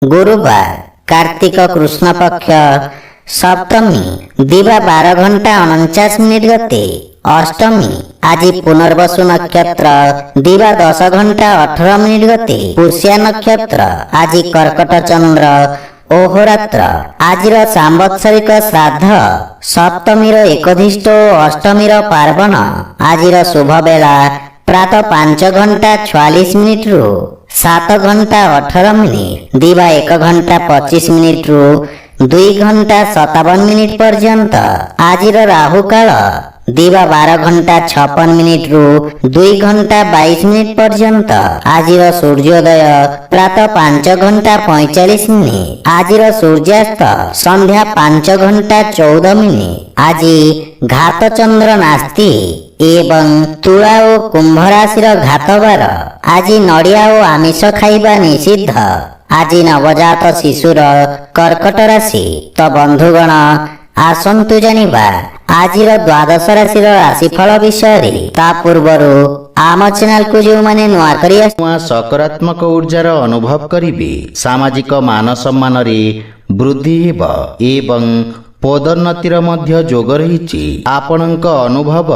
गुरुवार कार्तिक कृष्ण पक्ष सप्तमी दिवा 12 घंटा 49 गते। अष्टमी आज पुनर्वसु नक्षत्र दिवा 10 घंटा 18 गते। पुष्या नक्षत्र आज कर्कट चंद्र ओहोरात्र। आज सांवत्सरिक श्राद्ध सप्तमीर एकधिष्ठ और अष्टमीर पार्वण। आज शुभ बेला प्रातः 5 घंटा 46 रु 7 घंटा 18 दिवा 1 घंटा 25 रु 2 घंटा 57 पर्यंत। आज राहु काल दिवा 12 घंटा 56 रु 2 घंटा 22 पर्यंत। आज सूर्योदय प्रातः 5 घंटा 45। आज सूर्यास्त संध्या 5 घंटा 14। आज घात चंद्र नास्ति एवं तुला और कुंभ राशि घातबार। आज नड़िया और आमिष खाइबा निषिद्ध। आज नवजात शिशुर कर्कट राशि। तो बंधुगण आसंतु जानिबा आज द्वादश राशि राशिफल विषय। ता पूर्वर आम चैनल को जो माने नुआ करी सकारात्मक ऊर्जार अनुभव करिवे। सामाजिक मान सम्मान रे वृद्धि हेब एवं पदोन्नतिर मध्य जोग रहिछि। आपणक अनुभव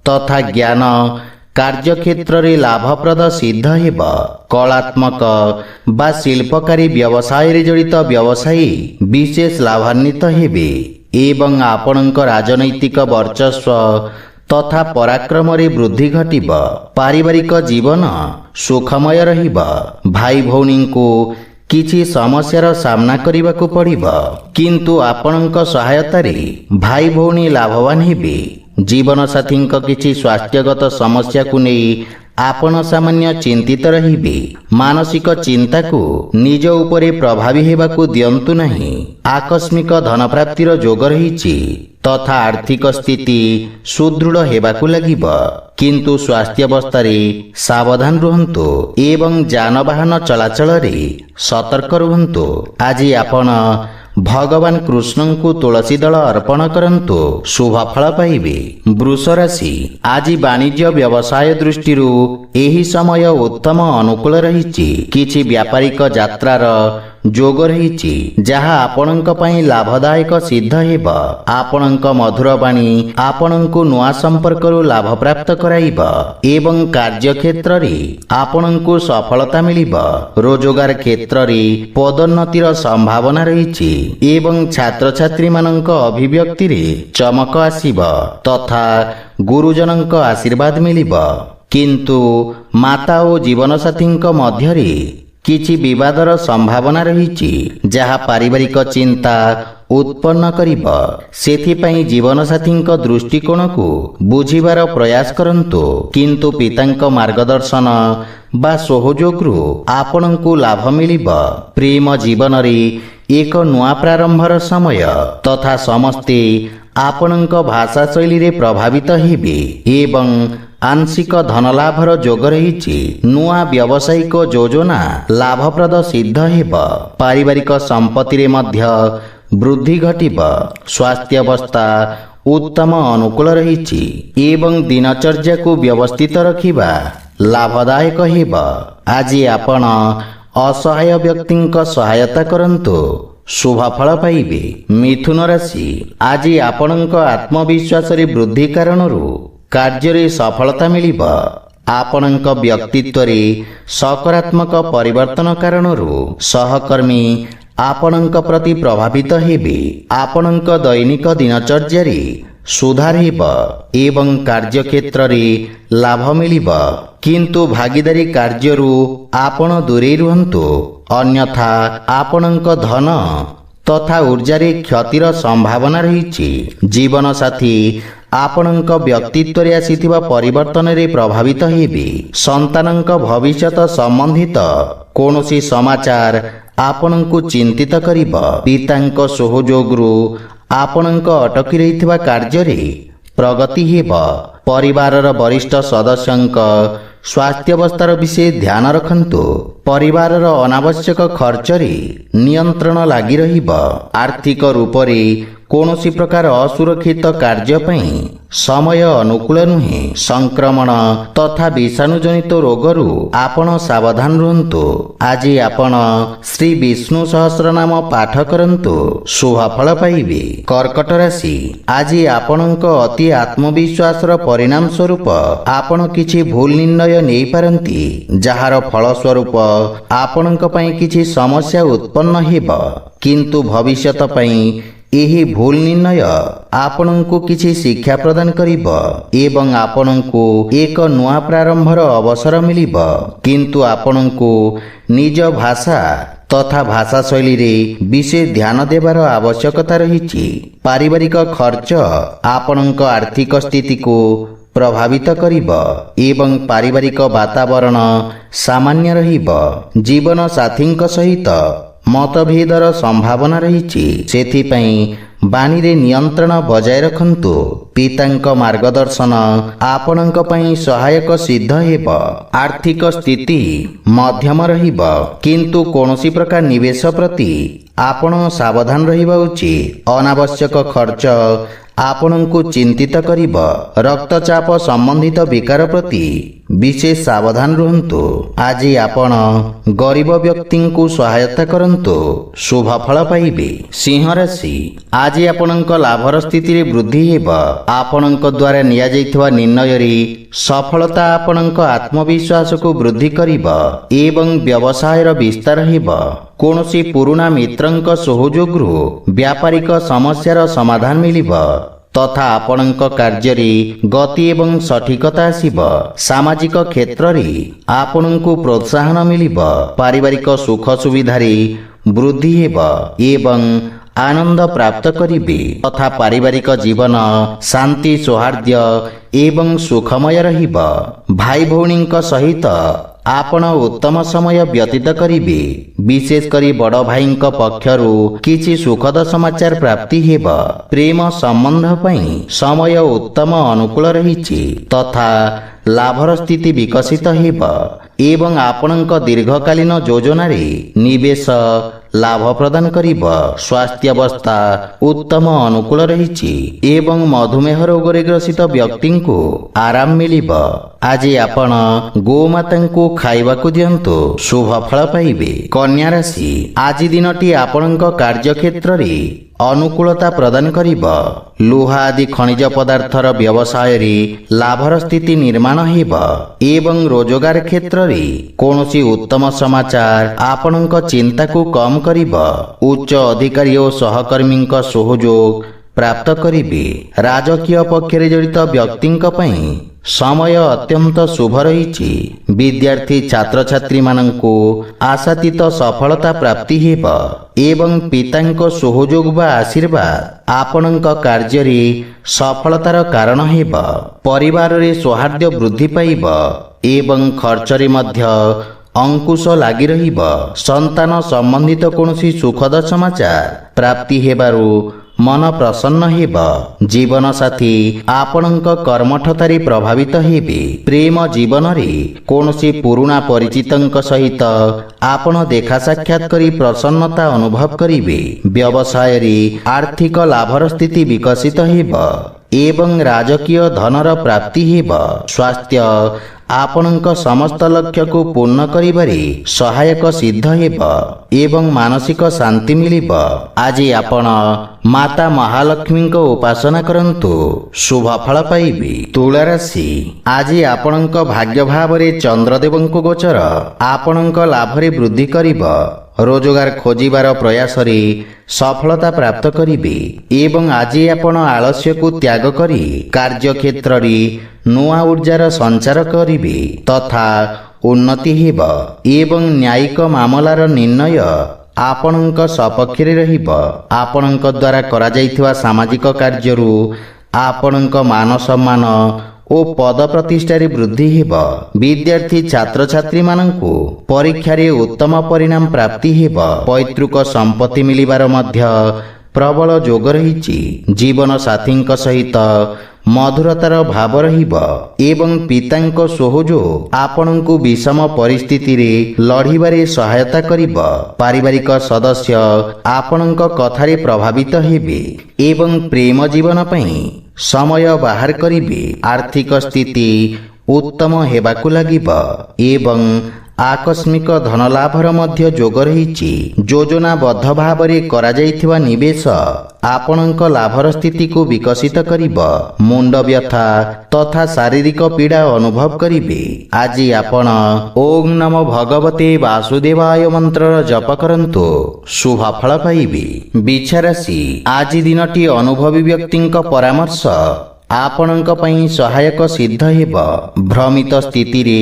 तथा ज्ञान कार्यक्षेत्र रे लाभप्रद सिद्ध हेब। कलात्मक बा शिल्पकारी व्यवसाय रे जड़ित व्यवसायी विशेष लाभान्वित हेबे एवं आपणक राजनैतिक वर्चस्व तथा पराक्रम रे वृद्धि घटिब। पारिवारिक जीवन सुखमय रहिब। भाई भौणी को किछि समस्यार सामना करिबाकु पड़िब, किंतु आपणक सहायता रे भाई भौणी लाभवान हेबे। जीवन साथी किछि स्वास्थ्यगत समस्या को नहीं आपण सामान्य चिंतित रहिबे। मानसिक चिंता को निज उपरे प्रभावी हेबाकु दियंतु नहीं। आकस्मिक धन प्राप्तिर जोग रहिछि तथा आर्थिक स्थिति सुदृढ़ हेबाकु लागिब, किंतु स्वास्थ्य अवस्था रे सावधान रुहंतु एवं जानवाहन चलाचल रे सतर्क रुहंतु। आज आपण भगवान कृष्ण को तुलसी दल अर्पण करंतु, शुभ फल पाइबे। वृष राशि आज वाणिज्य व्यवसाय दृष्टि एही समय उत्तम अनुकूल रहिछि। किछि व्यापारिक यात्रार जोग रहिछि जहा आपणक पई लाभदायक सिद्ध हेब। आपणक मधुर वाणी आपणक नुआ संपर्करु लाभ प्राप्त कराइब एवं कार्य क्षेत्र रे आपणक सफलता मिलिब। रोजगार क्षेत्र रे पदोन्नतिर संभावना रहिछि एवं छात्र छात्री मानक अभिव्यक्ति रे चमक आसीब तथा गुरुजनक आशीर्वाद मिलिब, किंतु माता और जीवन साथी मध्य रे किछि विवादर संभावना रहिछि जहा पारिवारिक चिंता उत्पन्न करिब। सेथिपई जीवन साथी दृष्टिकोण को बुझिबार प्रयास करंतु, किंतु पितांक मार्गदर्शन बा सहयोगरु आपणकु लाभ मिलिब। प्रेम जीवन रे एक नुआ प्रारंभर समय तथा समस्ते आपणक भाषा शैली रे प्रभावित हेबे एवं आंशिक धनलाभर जोग रहिछि। नुआ व्यावसायिक योजना लाभप्रद सिद्ध हेब। पारिवारिक संपत्ति रे मध्य वृद्धि घटिब। स्वास्थ्य अवस्था उत्तम अनुकूल रहिछि एवं दिनचर्या को व्यवस्थित रखिबा लाभदायक हेब। आज आपण असहाय व्यक्तिंक सहायता करंतु, शुभ फल पाइबे। मिथुन राशि आज आपणक आत्मविश्वास रे वृद्धि कारणरू कार्य रे सफलता मिलिब। आपणक व्यक्तित्व रे सकारात्मक परिवर्तन कारणरू सहकर्मी आपणक प्रति प्रभावित हेबे। आपणक दैनिक दिनचर्या रे सुधार हेब एवं कार्य क्षेत्र रे लाभ मिलिब, किंतु भागीदारी कार्यरू आपण दूरे रुहंतु, अन्यथा आपणक धन तथा ऊर्जा रे क्षतिर संभावना रहिछि। जीवन साथी आपणक व्यक्तित्व रे आसीथिबा परिवर्तन रे प्रभावित हेबे। संतानक भविष्यत संबंधित कोनोसी समाचार आपणकु चिंतित करिब। पितांक सहयोगरु आपणक अटकी रहिथिबा कार्य रे प्रगति हेब। परिवारर वरिष्ठ सदस्यंक स्वास्थ्य अवस्थार विषय ध्यान रखंतु, ପରିବାରର ଅନାବଶ୍ୟକ ଖର୍ଚ୍ଚରେ ନିୟନ୍ତ୍ରଣ ଲାଗି ରହିବ। ଆର୍ଥିକ ରୂପରେ କୌଣସି ପ୍ରକାର ଅସୁରକ୍ଷିତ କାର୍ଯ୍ୟ ପାଇଁ ସମୟ ଅନୁକୂଳ ନୁହେଁ। ସଂକ୍ରମଣ ତଥା ବିଷାଣୁଜନିତ ରୋଗରୁ ଆପଣ ସାବଧାନ ରୁହନ୍ତୁ। ଆଜି ଆପଣ ଶ୍ରୀ ବିଷ୍ଣୁ ସହସ୍ରନାମ ପାଠ କରନ୍ତୁ, ଶୁଭଫଳ ପାଇବେ। କର୍କଟ ରାଶି, ଆଜି ଆପଣଙ୍କ ଅତି ଆତ୍ମବିଶ୍ୱାସର ପରିଣାମ ସ୍ୱରୂପ ଆପଣ କିଛି ଭୁଲ ନିର୍ଣ୍ଣୟ ନେଇପାରନ୍ତି, ଯାହାର ଫଳସ୍ୱରୂପ ଆପଣଙ୍କ ପାଇଁ କିଛି ସମସ୍ୟା ଉତ୍ପନ୍ନ ହେବ। କିନ୍ତୁ ଭବିଷ୍ୟତ ପାଇଁ ଏହି ଭୁଲ ନିର୍ଣ୍ଣୟ ଆପଣଙ୍କୁ କିଛି ଶିକ୍ଷା ପ୍ରଦାନ କରିବ ଏବଂ ଆପଣଙ୍କୁ ଏକ ନୂଆ ପ୍ରାରମ୍ଭର ଅବସର ମିଳିବ। କିନ୍ତୁ ଆପଣଙ୍କୁ ନିଜ ଭାଷା ତଥା ଭାଷା ଶୈଳୀରେ ବିଶେଷ ଧ୍ୟାନ ଦେବାର ଆବଶ୍ୟକତା ରହିଛି। ପାରିବାରିକ ଖର୍ଚ୍ଚ ଆପଣଙ୍କ ଆର୍ଥିକ ସ୍ଥିତିକୁ ପ୍ରଭାବିତ କରିବ ଏବଂ ପାରିବାରିକ ବାତାବରଣ ସାମାନ୍ୟ ରହିବ। ଜୀବନ ସାଥୀଙ୍କ ସହିତ ମତଭେଦର ସମ୍ଭାବନା ରହିଛି, ସେଥିପାଇଁ ବାଣୀରେ ନିୟନ୍ତ୍ରଣ ବଜାୟ ରଖନ୍ତୁ। ପିତାଙ୍କ ମାର୍ଗଦର୍ଶନ ଆପଣଙ୍କ ପାଇଁ ସହାୟକ ସିଦ୍ଧ ହେବ। ଆର୍ଥିକ ସ୍ଥିତି ମଧ୍ୟମ ରହିବ, କିନ୍ତୁ କୌଣସି ପ୍ରକାର ନିବେଶ ପ୍ରତି ଆପଣ ସାବଧାନ ରହିବା ଉଚିତ। ଅନାବଶ୍ୟକ ଖର୍ଚ୍ଚ ଆପଣଙ୍କୁ ଚିନ୍ତିତ କରିବ। ରକ୍ତଚାପ ସମ୍ବନ୍ଧିତ ବିକାର ପ୍ରତି ବିଶେଷ ସାବଧାନ ରୁହନ୍ତୁ। ଆଜି ଆପଣ ଗରିବ ବ୍ୟକ୍ତିଙ୍କୁ ସହାୟତା କରନ୍ତୁ, ଶୁଭ ଫଳ ପାଇବେ। ସିଂହ ରାଶି, ଆଜି ଆପଣଙ୍କ ଲାଭର ସ୍ଥିତିରେ ବୃଦ୍ଧି ହେବ। ଆପଣଙ୍କ ଦ୍ୱାରା ନିଆଯାଇଥିବା ନିର୍ଣ୍ଣୟରେ ସଫଳତା ଆପଣଙ୍କ ଆତ୍ମବିଶ୍ୱାସକୁ ବୃଦ୍ଧି କରିବ ଏବଂ ବ୍ୟବସାୟର ବିସ୍ତାର ହେବ। କୌଣସି ପୁରୁଣା ମିତ୍ରଙ୍କ ସହଯୋଗରୁ ବ୍ୟାପାରିକ ସମସ୍ୟାର ସମାଧାନ ମିଳିବ ତଥା ଆପଣଙ୍କ କାର୍ଯ୍ୟରେ ଗତି ଏବଂ ସଠିକତା ଆସିବ। ସାମାଜିକ କ୍ଷେତ୍ରରେ ଆପଣଙ୍କୁ ପ୍ରୋତ୍ସାହନ ମିଳିବ। ପାରିବାରିକ ସୁଖ ସୁବିଧାରେ ବୃଦ୍ଧି ହେବ ଏବଂ ଆନନ୍ଦ ପ୍ରାପ୍ତ କରିବେ ତଥା ପାରିବାରିକ ଜୀବନ ଶାନ୍ତି ସୌହାର୍ଦ୍ଦ୍ୟ ଏବଂ ସୁଖମୟ ରହିବ। ଭାଇ ଭଉଣୀଙ୍କ ସହିତ ଆପଣ ଉତ୍ତମ ସମୟ ବ୍ୟତୀତ କରିବେ। ବିଶେଷ କରି ବଡ଼ ଭାଇଙ୍କ ପକ୍ଷରୁ କିଛି ସୁଖଦ ସମାଚାର ପ୍ରାପ୍ତି ହେବ। ପ୍ରେମ ସମ୍ବନ୍ଧ ପାଇଁ ସମୟ ଉତ୍ତମ ଅନୁକୂଳ ରହିଛି ତଥା ଲାଭର ସ୍ଥିତି ବିକଶିତ ହେବ ଏବଂ ଆପଣଙ୍କ ଦୀର୍ଘକାଳୀନ ଯୋଜନାରେ ନିବେଶ ଲାଭ ପ୍ରଦାନ କରିବ। ସ୍ୱାସ୍ଥ୍ୟାବସ୍ଥା ଉତ୍ତମ ଅନୁକୂଳ ରହିଛି ଏବଂ ମଧୁମେହ ରୋଗରେ ଗ୍ରସିତ ବ୍ୟକ୍ତିଙ୍କୁ ଆରାମ ମିଳିବ। ଆଜି ଆପଣ ଗୋମାତାଙ୍କୁ ଖାଇବାକୁ ଦିଅନ୍ତୁ, ଶୁଭ ଫଳ ପାଇବେ। କନ୍ୟା ରାଶି, ଆଜି ଦିନଟି ଆପଣଙ୍କ କାର୍ଯ୍ୟକ୍ଷେତ୍ରରେ ଅନୁକୂଳତା ପ୍ରଦାନ କରିବ। ଲୁହା ଆଦି ଖଣିଜ ପଦାର୍ଥର ବ୍ୟବସାୟରେ ଲାଭର ସ୍ଥିତି ନିର୍ମାଣ ହେବ ଏବଂ ରୋଜଗାର କ୍ଷେତ୍ରରେ କୌଣସି ଉତ୍ତମ ସମାଚାର ଆପଣଙ୍କ ଚିନ୍ତାକୁ କମ କରିବ। ଉଚ୍ଚ ଅଧିକାରୀ ଓ ସହକର୍ମୀଙ୍କ ସହଯୋଗ ପ୍ରାପ୍ତ କରିବେ। ରାଜକୀୟ ପକ୍ଷରେ ଜଡ଼ିତ ବ୍ୟକ୍ତିଙ୍କ ପାଇଁ ସମୟ ଅତ୍ୟନ୍ତ ଶୁଭ ରହିଛି। ବିଦ୍ୟାର୍ଥୀ ଛାତ୍ରଛାତ୍ରୀମାନଙ୍କୁ ଆଶାତୀତ ସଫଳତା ପ୍ରାପ୍ତି ହେବ ଏବଂ ପିତାଙ୍କ ସହଯୋଗ ବା ଆଶୀର୍ବାଦ ଆପଣଙ୍କ କାର୍ଯ୍ୟରେ ସଫଳତାର କାରଣ ହେବ। ପରିବାରରେ ସୌହାର୍ଦ୍ଦ୍ୟ ବୃଦ୍ଧି ପାଇବ ଏବଂ ଖର୍ଚ୍ଚରେ ମଧ୍ୟ ଅଙ୍କୁଶ ଲାଗି ରହିବ। ସନ୍ତାନ ସମ୍ବନ୍ଧିତ କୌଣସି ସୁଖଦ ସମାଚାର ପ୍ରାପ୍ତି ହେବାରୁ ମନ ପ୍ରସନ୍ନ ହେବ। ଜୀବନସାଥୀ ଆପଣଙ୍କ କର୍ମଠତାରେ ପ୍ରଭାବିତ ହେବେ। ପ୍ରେମ ଜୀବନରେ କୌଣସି ପୁରୁଣା ପରିଚିତଙ୍କ ସହିତ ଆପଣ ଦେଖା ସାକ୍ଷାତ କରି ପ୍ରସନ୍ନତା ଅନୁଭବ କରିବେ। ବ୍ୟବସାୟରେ ଆର୍ଥିକ ଲାଭର ସ୍ଥିତି ବିକଶିତ ହେବ ଏବଂ ରାଜକୀୟ ଧନର ପ୍ରାପ୍ତି ହେବ। ସ୍ୱାସ୍ଥ୍ୟ ଆପଣଙ୍କ ସମସ୍ତ ଲକ୍ଷ୍ୟକୁ ପୂର୍ଣ୍ଣ କରିବାରେ ସହାୟକ ସିଦ୍ଧ ହେବ ଏବଂ ମାନସିକ ଶାନ୍ତି ମିଳିବ। ଆଜି ଆପଣ ମାତା ମହାଲକ୍ଷ୍ମୀଙ୍କ ଉପାସନା କରନ୍ତୁ, ଶୁଭ ଫଳ ପାଇବେ। ତୁଳା ରାଶି, ଆଜି ଆପଣଙ୍କ ଭାଗ୍ୟ ଭାବରେ ଚନ୍ଦ୍ରଦେବଙ୍କ ଗୋଚର ଆପଣଙ୍କ ଲାଭରେ ବୃଦ୍ଧି କରିବ। ରୋଜଗାର ଖୋଜିବାର ପ୍ରୟାସରେ ସଫଳତା ପ୍ରାପ୍ତ କରିବେ ଏବଂ ଆଜି ଆପଣ ଆଳସ୍ୟକୁ ତ୍ୟାଗ କରି କାର୍ଯ୍ୟକ୍ଷେତ୍ରରେ ନୂଆ ଉର୍ଜାର ସଞ୍ଚାର କରିବେ ତଥା ଉନ୍ନତି ହେବ ଏବଂ ନ୍ୟାୟିକ ମାମଲାର ନିର୍ଣ୍ଣୟ ଆପଣଙ୍କ ସପକ୍ଷରେ ରହିବ। ଆପଣଙ୍କ ଦ୍ୱାରା କରାଯାଇଥିବା ସାମାଜିକ କାର୍ଯ୍ୟରୁ ଆପଣଙ୍କ ମାନ ସମ୍ମାନ ଓ ପଦ ପ୍ରତିଷ୍ଠାରେ ବୃଦ୍ଧି ହେବ। ବିଦ୍ୟାର୍ଥୀ ଛାତ୍ରଛାତ୍ରୀମାନଙ୍କୁ ପରୀକ୍ଷାରେ ଉତ୍ତମ ପରିଣାମ ପ୍ରାପ୍ତି ହେବ। ପୈତୃକ ସମ୍ପତ୍ତି ମିଳିବାର ମଧ୍ୟ ପ୍ରବଳ ଯୋଗ ରହିଛି। ଜୀବନ ସାଥୀଙ୍କ ସହିତ ମଧୁରତାର ଭାବ ରହିବ ଏବଂ ପିତାଙ୍କ ସହଯୋଗ ଆପଣଙ୍କୁ ବିଷମ ପରିସ୍ଥିତିରେ ଲଢ଼ିବାରେ ସହାୟତା କରିବ। ପାରିବାରିକ ସଦସ୍ୟ ଆପଣଙ୍କ କଥାରେ ପ୍ରଭାବିତ ହେବେ ଏବଂ ପ୍ରେମ ଜୀବନ ପାଇଁ ସମୟ ବାହାର କରିବେ। ଆର୍ଥିକ ସ୍ଥିତି ଉତ୍ତମ ହେବାକୁ ଲାଗିବ ଏବଂ ଆକସ୍ମିକ ଧନଲାଭର ମଧ୍ୟ ଯୋଗ ରହିଛି। ଯୋଜନାବଦ୍ଧ ଭାବରେ କରାଯାଇଥିବା ନିବେଶ ଆପଣଙ୍କ ଲାଭର ସ୍ଥିତିକୁ ବିକଶିତ କରିବ। ମୁଣ୍ଡ ବ୍ୟଥା ତଥା ଶାରୀରିକ ପୀଡ଼ା ଅନୁଭବ କରିବେ। ଆଜି ଆପଣ ଓଂ ନମୋ ଭଗବତେ ବାସୁଦେବାୟ ମନ୍ତ୍ରର ଜପ କରନ୍ତୁ, ଶୁଭ ଫଳ ପାଇବେ। ବିଛାରାଶି, ଆଜି ଦିନଟି ଅନୁଭବୀ ବ୍ୟକ୍ତିଙ୍କ ପରାମର୍ଶ ଆପଣଙ୍କ ପାଇଁ ସହାୟକ ସିଦ୍ଧ ହେବ। ଭ୍ରମିତ ସ୍ଥିତିରେ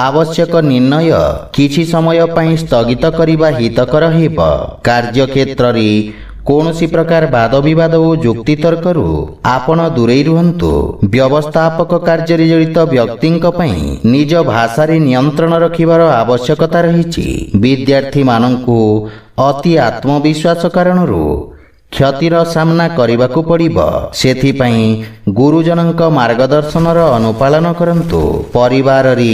ଆବଶ୍ୟକ ନିର୍ଣ୍ଣୟ କିଛି ସମୟ ପାଇଁ ସ୍ଥଗିତ କରିବା ହିତକର ହେବ। କାର୍ଯ୍ୟକ୍ଷେତ୍ରରେ କୌଣସି ପ୍ରକାର ବାଦବିବାଦ ଓ ଯୁକ୍ତିତର୍କରୁ ଆପଣ ଦୂରେଇ ରୁହନ୍ତୁ। ବ୍ୟବସ୍ଥାପକ କାର୍ଯ୍ୟରେ ଜଡ଼ିତ ବ୍ୟକ୍ତିଙ୍କ ପାଇଁ ନିଜ ଭାଷାରେ ନିୟନ୍ତ୍ରଣ ରଖିବାର ଆବଶ୍ୟକତା ରହିଛି। ବିଦ୍ୟାର୍ଥୀମାନଙ୍କୁ ଅତି ଆତ୍ମବିଶ୍ୱାସ କାରଣରୁ କ୍ଷତିର ସାମ୍ନା କରିବାକୁ ପଡ଼ିବ। ସେଥିପାଇଁ ଗୁରୁଜନଙ୍କ ମାର୍ଗଦର୍ଶନର ଅନୁପାଳନ କରନ୍ତୁ। ପରିବାରରେ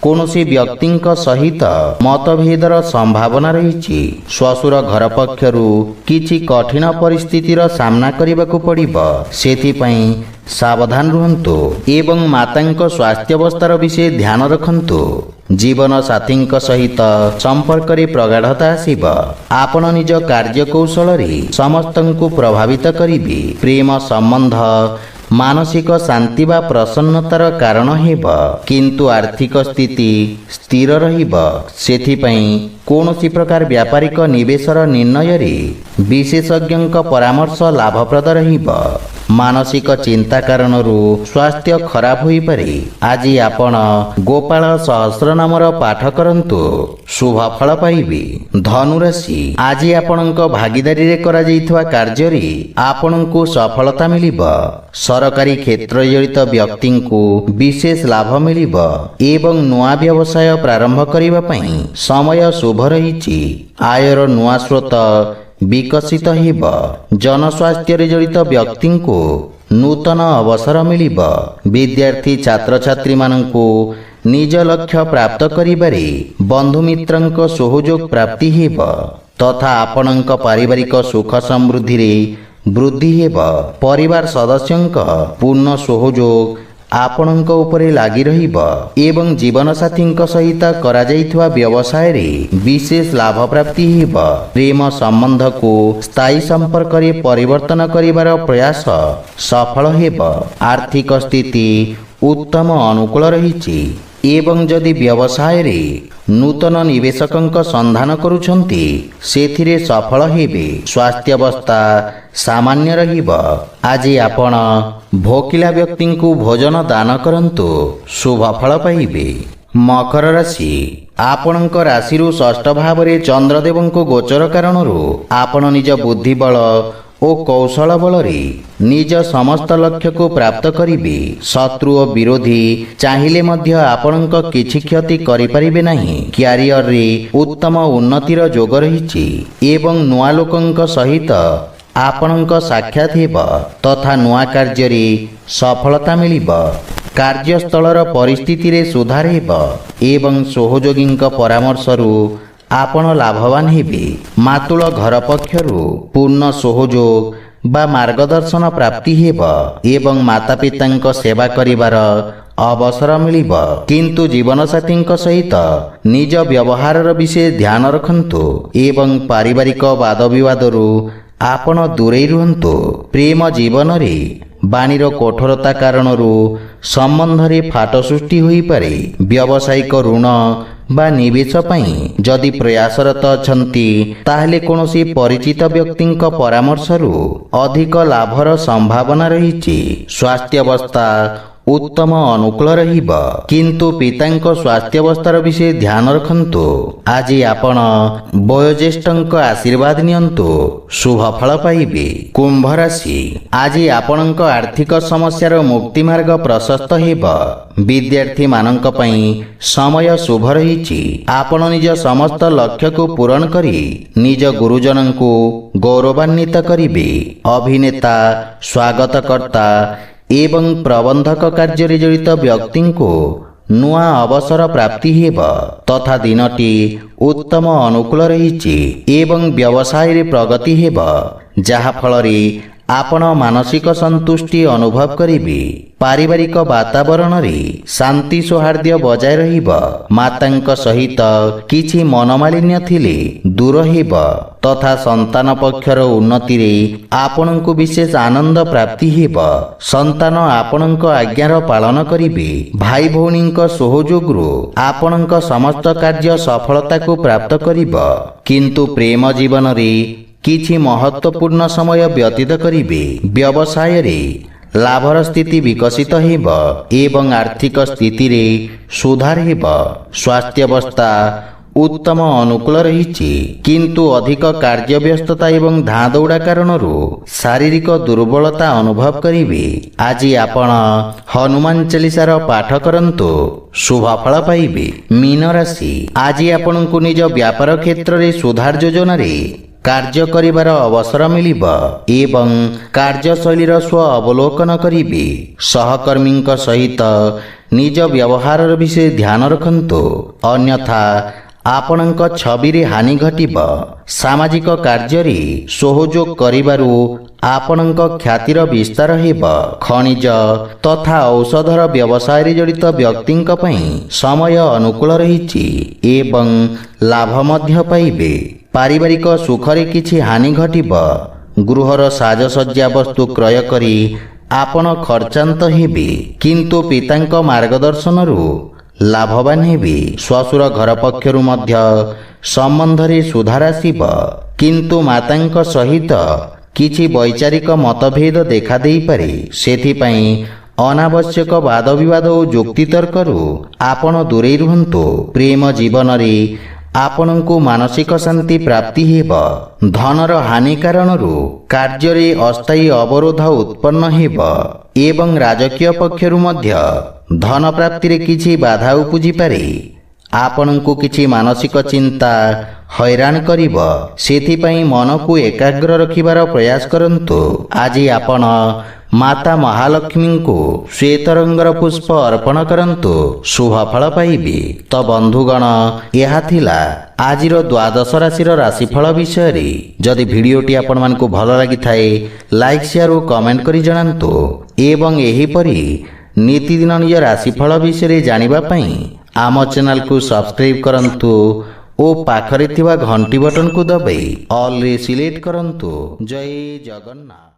କୌଣସି ବ୍ୟକ୍ତିଙ୍କ ସହିତ ମତଭେଦର ସମ୍ଭାବନା ରହିଛି। ଶ୍ୱଶୁର ଘର ପକ୍ଷରୁ କିଛି କଠିନ ପରିସ୍ଥିତିର ସାମ୍ନା କରିବାକୁ ପଡ଼ିବ। ସେଥିପାଇଁ ସାବଧାନ ରୁହନ୍ତୁ ଏବଂ ମାତାଙ୍କ ସ୍ୱାସ୍ଥ୍ୟାବସ୍ଥାର ବିଷୟ ଧ୍ୟାନ ରଖନ୍ତୁ। ଜୀବନ ସାଥୀଙ୍କ ସହିତ ସମ୍ପର୍କରେ ପ୍ରଗାଢ଼ତା ଆସିବ। ଆପଣ ନିଜ କାର୍ଯ୍ୟକୌଶଳରେ ସମସ୍ତଙ୍କୁ ପ୍ରଭାବିତ କରିବେ। ପ୍ରେମ ସମ୍ବନ୍ଧ ମାନସିକ ଶାନ୍ତି ବା ପ୍ରସନ୍ନତାର କାରଣ ହେବ, କିନ୍ତୁ ଆର୍ଥିକ ସ୍ଥିତି ସ୍ଥିର ରହିବ। ସେଥିପାଇଁ କୌଣସି ପ୍ରକାର ବ୍ୟାପାରିକ ନିବେଶର ନିର୍ଣ୍ଣୟରେ ବିଶେଷଜ୍ଞଙ୍କ ପରାମର୍ଶ ଲାଭପ୍ରଦ ରହିବ। ମାନସିକ ଚିନ୍ତା କାରଣରୁ ସ୍ୱାସ୍ଥ୍ୟ ଖରାପ ହୋଇପାରେ। ଆଜି ଆପଣ ଗୋପାଳ ସହସ୍ରନାମର ପାଠ କରନ୍ତୁ, ଶୁଭ ଫଳ ପାଇବେ। ଧନୁରାଶି, ଆଜି ଆପଣଙ୍କ ଭାଗିଦାରୀରେ କରାଯାଇଥିବା କାର୍ଯ୍ୟରେ ଆପଣଙ୍କୁ ସଫଳତା ମିଳିବ। ସରକାରୀ କ୍ଷେତ୍ରରେ ଜଡ଼ିତ ବ୍ୟକ୍ତିଙ୍କୁ ବିଶେଷ ଲାଭ ମିଳିବ ଏବଂ ନୂଆ ବ୍ୟବସାୟ ପ୍ରାରମ୍ଭ କରିବା ପାଇଁ ସମୟ ଶୁଭ ରହିଛି। ଆୟର ନୂଆ ସ୍ରୋତ ବିକଶିତ ହେବ। ଜନସ୍ୱାସ୍ଥ୍ୟରେ ଜଡ଼ିତ ବ୍ୟକ୍ତିଙ୍କୁ ନୂତନ ଅବସର ମିଳିବ। ବିଦ୍ୟାର୍ଥୀ ଛାତ୍ରଛାତ୍ରୀମାନଙ୍କୁ ନିଜ ଲକ୍ଷ୍ୟ ପ୍ରାପ୍ତ କରିବାରେ ବନ୍ଧୁମିତ୍ରଙ୍କ ସହଯୋଗ ପ୍ରାପ୍ତି ହେବ ତଥା ଆପଣଙ୍କ ପାରିବାରିକ ସୁଖ ସମୃଦ୍ଧିରେ ବୃଦ୍ଧି ହେବ। ପରିବାର ସଦସ୍ୟଙ୍କ ପୂର୍ଣ୍ଣ ସହଯୋଗ ଆପଣଙ୍କ ଉପରେ ଲାଗି ରହିବ ଏବଂ ଜୀବନସାଥୀଙ୍କ ସହିତ କରାଯାଇଥିବା ବ୍ୟବସାୟରେ ବିଶେଷ ଲାଭ ପ୍ରାପ୍ତି ହେବ। ପ୍ରେମ ସମ୍ବନ୍ଧକୁ ସ୍ଥାୟୀ ସମ୍ପର୍କରେ ପରିବର୍ତ୍ତନ କରିବାର ପ୍ରୟାସ ସଫଳ ହେବ। ଆର୍ଥିକ ସ୍ଥିତି ଉତ୍ତମ ଅନୁକୂଳ ରହିଛି ଏବଂ ଯଦି ବ୍ୟବସାୟରେ ନୂତନ ନିବେଶକଙ୍କ ସନ୍ଧାନ କରୁଛନ୍ତି ସେଥିରେ ସଫଳ ହେବେ। ସ୍ୱାସ୍ଥ୍ୟାବସ୍ଥା ସାମାନ୍ୟ ରହିବ। ଆଜି ଆପଣ ଭୋକିଲା ବ୍ୟକ୍ତିଙ୍କୁ ଭୋଜନ ଦାନ କରନ୍ତୁ, ଶୁଭ ଫଳ ପାଇବେ। ମକର ରାଶି, ଆପଣଙ୍କ ରାଶିରୁ ଷଷ୍ଠ ଭାବରେ ଚନ୍ଦ୍ରଦେବଙ୍କ ଗୋଚର କାରଣରୁ ଆପଣ ନିଜ ବୁଦ୍ଧିବଳ ଓ କୌଶଳ ବଳରେ ନିଜ ସମସ୍ତ ଲକ୍ଷ୍ୟକୁ ପ୍ରାପ୍ତ କରିବେ। ଶତ୍ରୁ ଓ ବିରୋଧୀ ଚାହିଁଲେ ମଧ୍ୟ ଆପଣଙ୍କ କିଛି କ୍ଷତି କରିପାରିବେ ନାହିଁ। କ୍ୟାରିୟରରେ ଉତ୍ତମ ଉନ୍ନତିର ଯୋଗ ରହିଛି ଏବଂ ନୂଆ ଲୋକଙ୍କ ସହିତ ଆପଣଙ୍କ ସାକ୍ଷାତ ହେବ ତଥା ନୂଆ କାର୍ଯ୍ୟରେ ସଫଳତା ମିଳିବ। କାର୍ଯ୍ୟସ୍ଥଳର ପରିସ୍ଥିତିରେ ସୁଧାର ହେବ ଏବଂ ସହଯୋଗୀଙ୍କ ପରାମର୍ଶରୁ ଆପଣ ଲାଭବାନ ହେବେ। ମାତୁଳ ଘର ପକ୍ଷରୁ ପୂର୍ଣ୍ଣ ସହଯୋଗ ବା ମାର୍ଗଦର୍ଶନ ପ୍ରାପ୍ତି ହେବ ଏବଂ ମାତାପିତାଙ୍କ ସେବା କରିବାର ଅବସର ମିଳିବ। କିନ୍ତୁ ଜୀବନସାଥୀଙ୍କ ସହିତ ନିଜ ବ୍ୟବହାରର ବିଷୟ ଧ୍ୟାନ ରଖନ୍ତୁ ଏବଂ ପାରିବାରିକ ବାଦବିବାଦରୁ ଆପଣ ଦୂରେଇ ରୁହନ୍ତୁ। ପ୍ରେମ ଜୀବନରେ ବାଣୀର କଠୋରତା କାରଣରୁ ସମ୍ବନ୍ଧରେ ଫାଟ ସୃଷ୍ଟି ହୋଇପାରେ। ବ୍ୟବସାୟିକ ଋଣ ବା ନିବେଶ ପାଇଁ ଯଦି ପ୍ରୟାସରତ ଅଛନ୍ତି ତାହେଲେ କୌଣସି ପରିଚିତ ବ୍ୟକ୍ତିଙ୍କ ପରାମର୍ଶରୁ ଅଧିକ ଲାଭର ସମ୍ଭାବନା ରହିଛି। ସ୍ୱାସ୍ଥ୍ୟାବସ୍ଥା ଉତ୍ତମ ଅନୁକୂଳ ରହିବ, କିନ୍ତୁ ପିତାଙ୍କ ସ୍ୱାସ୍ଥ୍ୟାବସ୍ଥାର ବିଷୟ ଧ୍ୟାନ ରଖନ୍ତୁ। ଆଜି ଆପଣ ବୟୋଜ୍ୟେଷ୍ଠଙ୍କ ଆଶୀର୍ବାଦ ନିଅନ୍ତୁ, ଶୁଭ ଫଳ ପାଇବେ। କୁମ୍ଭ ରାଶି, ଆଜି ଆପଣଙ୍କ ଆର୍ଥିକ ସମସ୍ୟାର ମୁକ୍ତି ମାର୍ଗ ପ୍ରଶସ୍ତ ହେବ। ବିଦ୍ୟାର୍ଥୀମାନଙ୍କ ପାଇଁ ସମୟ ଶୁଭ ରହିଛି। ଆପଣ ନିଜ ସମସ୍ତ ଲକ୍ଷ୍ୟକୁ ପୂରଣ କରି ନିଜ ଗୁରୁଜନଙ୍କୁ ଗୌରବାନ୍ୱିତ କରିବେ। ଅଭିନେତା, ସ୍ୱାଗତକର୍ତ୍ତା ଏବଂ ପ୍ରବନ୍ଧକ କାର୍ଯ୍ୟରେ ଜଡ଼ିତ ବ୍ୟକ୍ତିଙ୍କୁ ନୂଆ ଅବସର ପ୍ରାପ୍ତି ହେବ ତଥା ଦିନଟି ଉତ୍ତମ ଅନୁକୂଳ ରହିଛି ଏବଂ ବ୍ୟବସାୟରେ ପ୍ରଗତି ହେବ, ଯାହାଫଳରେ ଆପଣ ମାନସିକ ସନ୍ତୁଷ୍ଟି ଅନୁଭବ କରିବେ। ପାରିବାରିକ ବାତାବରଣରେ ଶାନ୍ତି ସୌହାର୍ଦ୍ଦ୍ୟ ବଜାୟ ରହିବ। ମାତାଙ୍କ ସହିତ କିଛି ମନମାଳିନ୍ୟ ଥିଲେ ଦୂର ହେବ ତଥା ସନ୍ତାନ ପକ୍ଷର ଉନ୍ନତିରେ ଆପଣଙ୍କୁ ବିଶେଷ ଆନନ୍ଦ ପ୍ରାପ୍ତି ହେବ। ସନ୍ତାନ ଆପଣଙ୍କ ଆଜ୍ଞାର ପାଳନ କରିବେ। ଭାଇ ଭଉଣୀଙ୍କ ସହଯୋଗରୁ ଆପଣଙ୍କ ସମସ୍ତ କାର୍ଯ୍ୟ ସଫଳତାକୁ ପ୍ରାପ୍ତ କରିବ। କିନ୍ତୁ ପ୍ରେମ ଜୀବନରେ କିଛି ମହତ୍ୱପୂର୍ଣ୍ଣ ସମୟ ବ୍ୟତୀତ କରିବେ। ବ୍ୟବସାୟରେ ଲାଭର ସ୍ଥିତି ବିକଶିତ ହେବ ଏବଂ ଆର୍ଥିକ ସ୍ଥିତିରେ ସୁଧାର ହେବ। ସ୍ୱାସ୍ଥ୍ୟାବସ୍ଥା ଉତ୍ତମ ଅନୁକୂଳ ରହିଛି, କିନ୍ତୁ ଅଧିକ କାର୍ଯ୍ୟବ୍ୟସ୍ତତା ଏବଂ ଧାଁଦୌଡ଼ା କାରଣରୁ ଶାରୀରିକ ଦୁର୍ବଳତା ଅନୁଭବ କରିବେ। ଆଜି ଆପଣ ହନୁମାନ ଚାଳିଶାର ପାଠ କରନ୍ତୁ, ଶୁଭ ଫଳ ପାଇବେ। ମୀନ ରାଶି, ଆଜି ଆପଣଙ୍କୁ ନିଜ ବ୍ୟାପାର କ୍ଷେତ୍ରରେ ସୁଧାର ଯୋଜନାରେ କାର୍ଯ୍ୟ କରିବାର ଅବସର ମିଳିବ ଏବଂ କାର୍ଯ୍ୟଶୈଳୀର ସ୍ୱ ଅବଲୋକନ କରିବେ। ସହକର୍ମୀଙ୍କ ସହିତ ନିଜ ବ୍ୟବହାରର ବିଷୟ ଧ୍ୟାନ ରଖନ୍ତୁ, ଅନ୍ୟଥା ଆପଣଙ୍କ ଛବିରେ ହାନି ଘଟିବ। ସାମାଜିକ କାର୍ଯ୍ୟରେ ସହଯୋଗ କରିବାରୁ ଆପଣଙ୍କ ଖ୍ୟାତିର ବିସ୍ତାର ହେବ। ଖଣିଜ ତଥା ଔଷଧର ବ୍ୟବସାୟରେ ଜଡ଼ିତ ବ୍ୟକ୍ତିଙ୍କ ପାଇଁ ସମୟ ଅନୁକୂଳ ରହିଛି ଏବଂ ଲାଭ ମଧ୍ୟ ପାଇବେ। ପାରିବାରିକ ସୁଖରେ କିଛି ହାନି ଘଟିବ। ଗୃହର ସାଜସଜ୍ଜା ବସ୍ତୁ କ୍ରୟ କରି ଆପଣ ଖର୍ଚ୍ଚାନ୍ତ ହେବେ, କିନ୍ତୁ ପିତାଙ୍କ ମାର୍ଗଦର୍ଶନରୁ ଲାଭବାନ ହେବେ। ଶ୍ୱଶୁର ଘର ପକ୍ଷରୁ ମଧ୍ୟ ସମ୍ବନ୍ଧରେ ସୁଧାର ଆସିବ, କିନ୍ତୁ ମାତାଙ୍କ ସହିତ କିଛି ବୈଚାରିକ ମତଭେଦ ଦେଖାଦେଇପାରେ। ସେଥିପାଇଁ ଅନାବଶ୍ୟକ ବାଦବିବାଦ ଓ ଯୁକ୍ତିତର୍କରୁ ଆପଣ ଦୂରେଇ ରୁହନ୍ତୁ। ପ୍ରେମ ଜୀବନରେ ଆପଣଙ୍କୁ ମାନସିକ ଶାନ୍ତି ପ୍ରାପ୍ତି ହେବ। ଧନର ହାନି କାରଣରୁ କାର୍ଯ୍ୟରେ ଅସ୍ଥାୟୀ ଅବରୋଧ ଉତ୍ପନ୍ନ ହେବ ଏବଂ ରାଜକୀୟ ପକ୍ଷରୁ ମଧ୍ୟ ଧନ ପ୍ରାପ୍ତିରେ କିଛି ବାଧା ଉପୁଜିପାରେ। ଆପଣଙ୍କୁ କିଛି ମାନସିକ ଚିନ୍ତା ହଇରାଣ କରିବ, ସେଥିପାଇଁ ମନକୁ ଏକାଗ୍ର ରଖିବାର ପ୍ରୟାସ କରନ୍ତୁ। ଆଜି ଆପଣ ମାତା ମହାଲକ୍ଷ୍ମୀଙ୍କୁ ଶ୍ଵେତ ରଙ୍ଗର ପୁଷ୍ପ ଅର୍ପଣ କରନ୍ତୁ, ଶୁଭ ଫଳ ପାଇବେ। ତ ବନ୍ଧୁଗଣ, ଏହା ଥିଲା ଆଜିର ଦ୍ୱାଦଶ ରାଶିର ରାଶିଫଳ ବିଷୟରେ। ଯଦି ଭିଡ଼ିଓଟି ଆପଣମାନଙ୍କୁ ଭଲ ଲାଗିଥାଏ, ଲାଇକ୍, ସେୟାର ଓ କମେଣ୍ଟ କରି ଜଣାନ୍ତୁ ଏବଂ ଏହିପରି ନିତିଦିନ ନିଜ ରାଶିଫଳ ବିଷୟରେ ଜାଣିବା ପାଇଁ ଆମ ଚ୍ୟାନେଲକୁ ସବସ୍କ୍ରାଇବ୍ କରନ୍ତୁ ଓ ପାଖରେ ଥିବା ଘଣ୍ଟି ବଟନକୁ ଦବାଇ ଅଲ୍ରେ ସିଲେକ୍ଟ କରନ୍ତୁ। ଜୟ ଜଗନ୍ନାଥ।